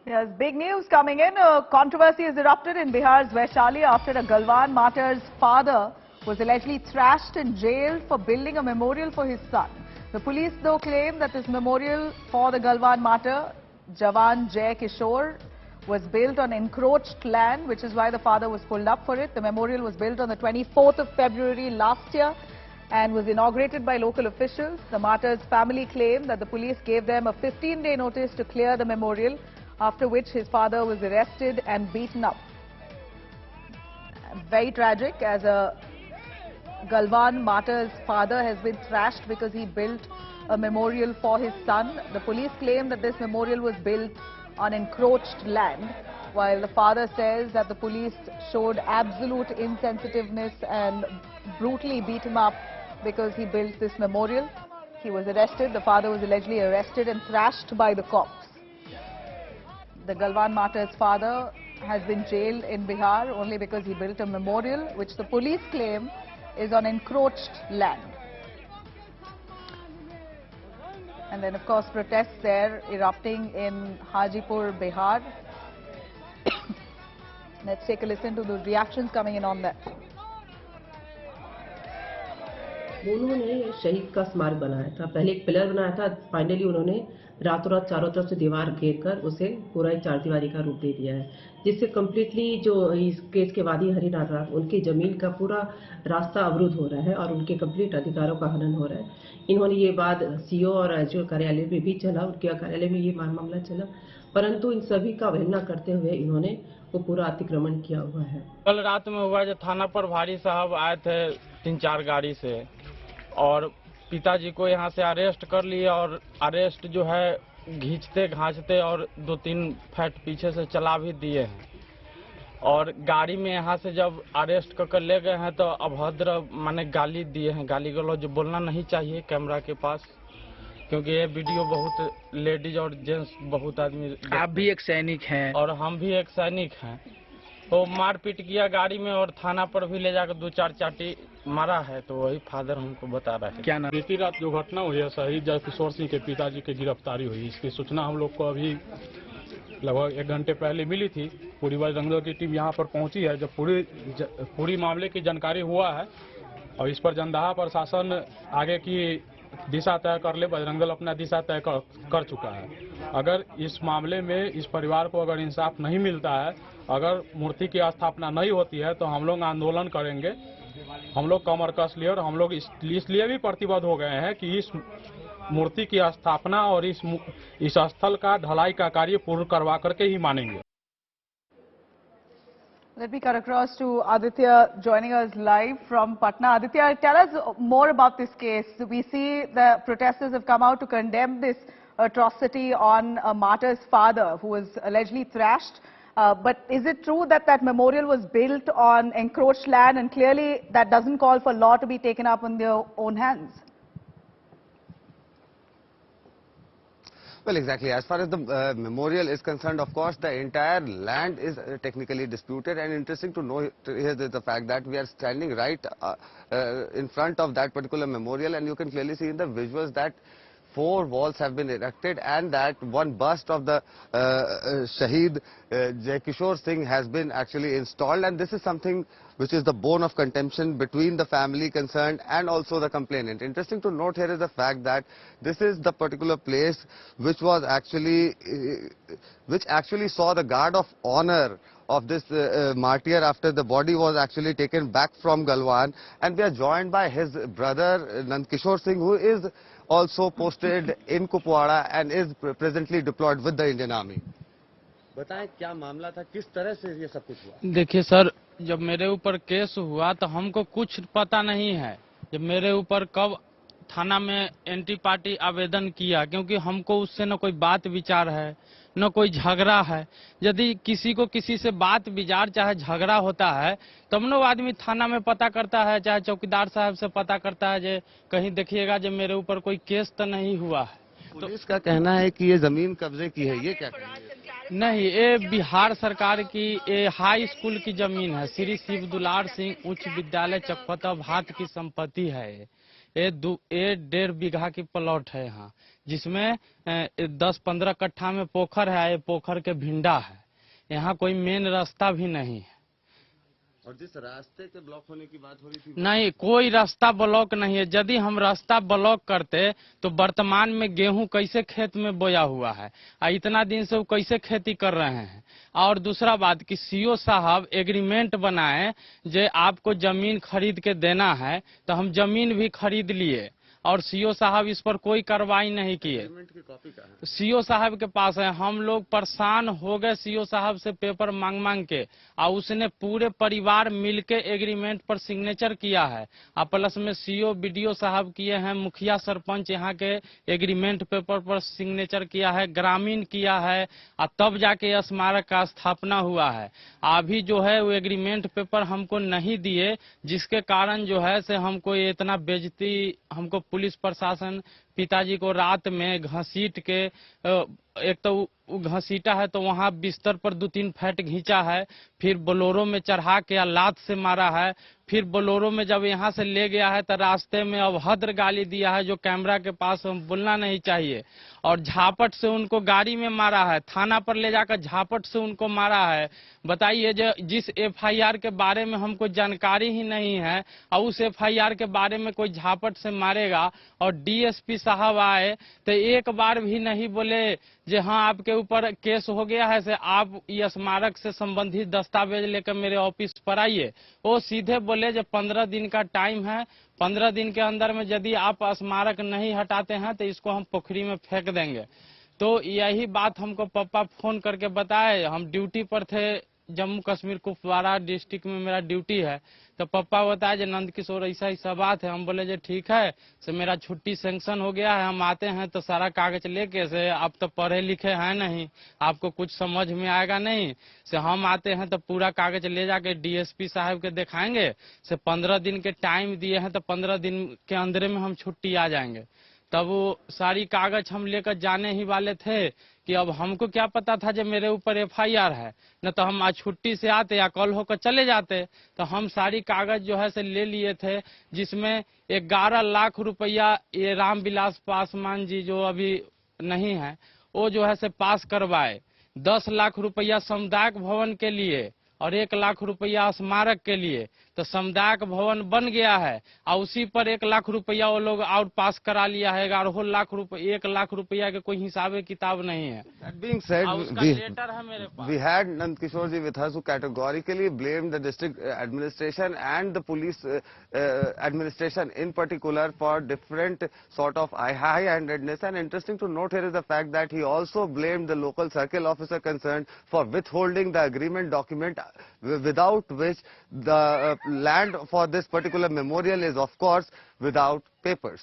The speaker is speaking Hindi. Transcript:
Yes, big news coming in. A controversy has erupted in Bihar's Vaishali after a Galwan martyr's father was allegedly thrashed and jailed for building a memorial for his son. The police, though, claim that this memorial for the Galwan martyr, Jawan Jai Kishore, was built on encroached land, which is why the father was pulled up for it. The memorial was built on the 24th of February last year and was inaugurated by local officials. The martyr's family claimed that the police gave them a 15-day notice to clear the memorial, after which his father was arrested and beaten up. Very tragic, as a Galwan martyr's father has been thrashed because he built a memorial for his son. The police claim that this memorial was built on encroached land, while the father says that the police showed absolute insensitiveness and brutally beat him up because he built this memorial. He was arrested. The father was allegedly arrested and thrashed by the cops. The Galwan martyr's father has been jailed in Bihar only because he built a memorial which the police claim is on encroached land. And then, of course, protests there erupting in Hajipur, Bihar. Let's take a listen to the reactions coming in on that. उन्होंने शहीद का स्मारक बनाया था, पहले एक पिलर बनाया था, फाइनली उन्होंने रातों रात चारों तरफ से दीवार घेर कर उसे पूरा एक चारदीवारी का रूप दे दिया है, जिससे कम्प्लीटली जो इस केस के वादी हरिनाथ राव उनकी जमीन का पूरा रास्ता अवरुद्ध हो रहा है और उनके कम्प्लीट अधिकारों का हनन हो रहा है। इन्होंने ये बात सीओ और एसडीओ कार्यालय में भी चला, उनके कार्यालय में ये मामला चला, परंतु इन सभी का अवहेलना करते हुए इन्होंने वो पूरा अतिक्रमण किया हुआ है। कल रात में हुआ जो थाना प्रभारी साहब आए थे 3-4 गाड़ी से और पिताजी को यहाँ से अरेस्ट कर लिए और अरेस्ट जो है घींचते घांचते और 2-3 फैट पीछे से चला भी दिए हैं और गाड़ी में यहाँ से जब अरेस्ट कर ले गए हैं तो अभद्र माने गाली दिए हैं। गाली गलौज जो बोलना नहीं चाहिए कैमरा के पास, क्योंकि ये वीडियो बहुत लेडीज और जेंट्स बहुत आदमी। आप भी एक सैनिक हैं और हम भी एक सैनिक हैं। तो मारपीट किया गाड़ी में और थाना पर भी ले जाकर 2-4 चाटी मारा है। तो वही फादर हमको बता रहा है। क्या नाम? बीती रात जो घटना हुई है, शहीद जय किशोर सिंह के पिताजी की गिरफ्तारी हुई, इसकी सूचना हम लोग को अभी लगभग 1 घंटे पहले मिली थी। पूरी बजरंग दल की टीम यहाँ पर पहुंची है। जब पूरी मामले की जानकारी हुआ है और इस पर जनदाहा प्रशासन आगे की दिशा तय कर ले, बजरंग दल अपना दिशा तय कर चुका है। अगर इस मामले में इस परिवार को अगर इंसाफ नहीं मिलता है, अगर मूर्ति की स्थापना नहीं होती है, तो हम लोग आंदोलन करेंगे। हम लोग कमर कस लिए और हम लोग इसलिए भी प्रतिबद्ध हो गए हैं कि इस मूर्ति की स्थापना और इस स्थल का ढलाई का कार्य पूर्ण करवा करके ही मानेंगे। Let me cut across to Aditya joining us live from Patna. Aditya, tell us more about this case. We see the protesters have come out to condemn this atrocity on a martyr's father who was allegedly thrashed. But is it true that that memorial was built on encroached land, and clearly that doesn't call for law to be taken up in their own hands? Well, exactly. As far as the memorial is concerned, of course, the entire land is technically disputed. And interesting to know here is the fact that we are standing right in front of that particular memorial, and you can clearly see in the visuals that 4 walls have been erected and that one bust of the Shaheed Jai Kishore Singh has been actually installed, and this is something which is the bone of contention between the family concerned and also the complainant. Interesting to note here is the fact that this is the particular place which was actually saw the guard of honor of this martyr after the body was actually taken back from Galwan, and we are joined by his brother Nand Kishore Singh, who is also posted in Kupwara and is presently deployed with the Indian Army. बताएं क्या मामला था, किस तरह से ये सब कुछ हुआ? देखिए सर, जब मेरे ऊपर केस हुआ तो हमको कुछ पता नहीं है। जब मेरे ऊपर कब थाना में एंटी पार्टी आवेदन किया, क्योंकि हमको उससे न कोई बात विचार है न कोई झगड़ा है। यदि किसी को किसी से बात विचार चाहे झगड़ा होता है तब न आदमी थाना में पता करता है, चाहे चौकीदार साहब से पता करता है जे कहीं देखिएगा जब मेरे ऊपर कोई केस तो नहीं हुआ है। पुलिस का कहना है कि ये जमीन कब्जे की है, ये क्या कहना है? नहीं, ये बिहार सरकार की ये हाई स्कूल की जमीन है। श्री शिव दुलार सिंह उच्च विद्यालय चकपता भात की संपत्ति है। ये 1.5 बीघा की प्लॉट है यहाँ, जिसमें 10-15 कट्ठा में पोखर है। ये पोखर के भिंडा है, यहाँ कोई मेन रास्ता भी नहीं है। और जिस रास्ते के ब्लॉक होने की बात हो रही थी, नहीं, कोई रास्ता ब्लॉक नहीं है। यदि हम रास्ता ब्लॉक करते तो वर्तमान में गेहूं कैसे खेत में बोया हुआ है, इतना दिन से वो कैसे खेती कर रहे हैं। और दूसरा बात कि सीओ साहब एग्रीमेंट बनाए, जो आपको जमीन खरीद के देना है, तो हम जमीन भी खरीद लिए और सीओ साहब इस पर कोई कार्रवाई नहीं किए। एग्रीमेंट की कॉपी कहाँ है? सीओ साहब के पास है। हम लोग परेशान हो गए सीओ साहब से पेपर मांग मांग के, और उसने पूरे परिवार मिलके एग्रीमेंट पर सिग्नेचर किया है। और प्लस में सीओ बीडीओ साहब किए हैं, मुखिया सरपंच यहाँ के एग्रीमेंट पेपर पर सिग्नेचर किया है, ग्रामीण किया है, और तब जाके स्मारक का स्थापना हुआ है। अभी जो है वो एग्रीमेंट पेपर हमको नहीं दिए, जिसके कारण जो है से हमको इतना बेइज्जती, हमको पुलिस प्रशासन पिताजी को रात में घसीट के, एक तो घसीटा है तो वहां बिस्तर पर 2-3 फैट घींचा है, फिर बोलोरो में चढ़ा के लात से मारा है, फिर बोलोरो में जब यहाँ से ले गया है तो रास्ते में अभद्र गाली दिया है, जो कैमरा के पास बोलना नहीं चाहिए। और झापट से उनको गाड़ी में मारा है, थाना पर ले जाकर झापट से उनको मारा है। बताइए, जो जिस एफआईआर के बारे में हमको जानकारी ही नहीं है, और उस एफआईआर के बारे में कोई झापट से मारेगा। और डीएसपी साहब आए तो एक बार भी नहीं बोले जे हाँ आपके ऊपर केस हो गया है, से आप ये स्मारक से संबंधित दस्तावेज लेकर मेरे ऑफिस पर आइए। वो सीधे बोले जो 15 दिन का टाइम है, 15 दिन के अंदर में यदि आप स्मारक नहीं हटाते हैं तो इसको हम पोखरी में फेंक देंगे। तो यही बात हमको पापा फोन करके बताए। हम ड्यूटी पर थे, जम्मू कश्मीर कुपवाड़ा डिस्ट्रिक्ट में मेरा ड्यूटी है। तो पापा बताया जो नंद किशोर ऐसा बात है। हम बोले जो ठीक है, से मेरा छुट्टी सैंक्शन हो गया है, हम आते हैं तो सारा कागज लेके, से आप तो पढ़े लिखे हैं नहीं, आपको कुछ समझ में आएगा नहीं, से हम आते हैं तो पूरा कागज ले जाके डीएसपी साहब के दिखाएंगे। से 15 दिन के टाइम दिए हैं, तो 15 दिन के अंदर में हम छुट्टी आ जाएंगे। तब वो सारी कागज हम लेकर जाने ही वाले थे कि अब हमको क्या पता था जो मेरे ऊपर एफआईआर है, न तो हम आज छुट्टी से आते या कल होकर चले जाते। तो हम सारी कागज जो है से ले लिए थे, जिसमें 11 लाख रुपया ये रामविलास पासवान जी जो अभी नहीं है, वो जो है से पास करवाए। 10 लाख रुपया समुदायक भवन के लिए और 1 लाख रुपया स्मारक के लिए। तो समुदायक भवन बन गया है, और उसी पर 1 लाख रुपया वो लोग और पास करा लिया है। 11 लाख रुपया, 1 लाख रुपया के कोई हिसाबे किताब नहीं है। That being said, लेटर है मेरे पास। we had Nand Kishore ji with us who categorically blamed the district administration and the police administration in particular for different sort of high-handedness. And interesting to note here is the fact that he also blamed the local circle officer concerned for withholding the agreement document, without which the land for this particular memorial is of course without papers.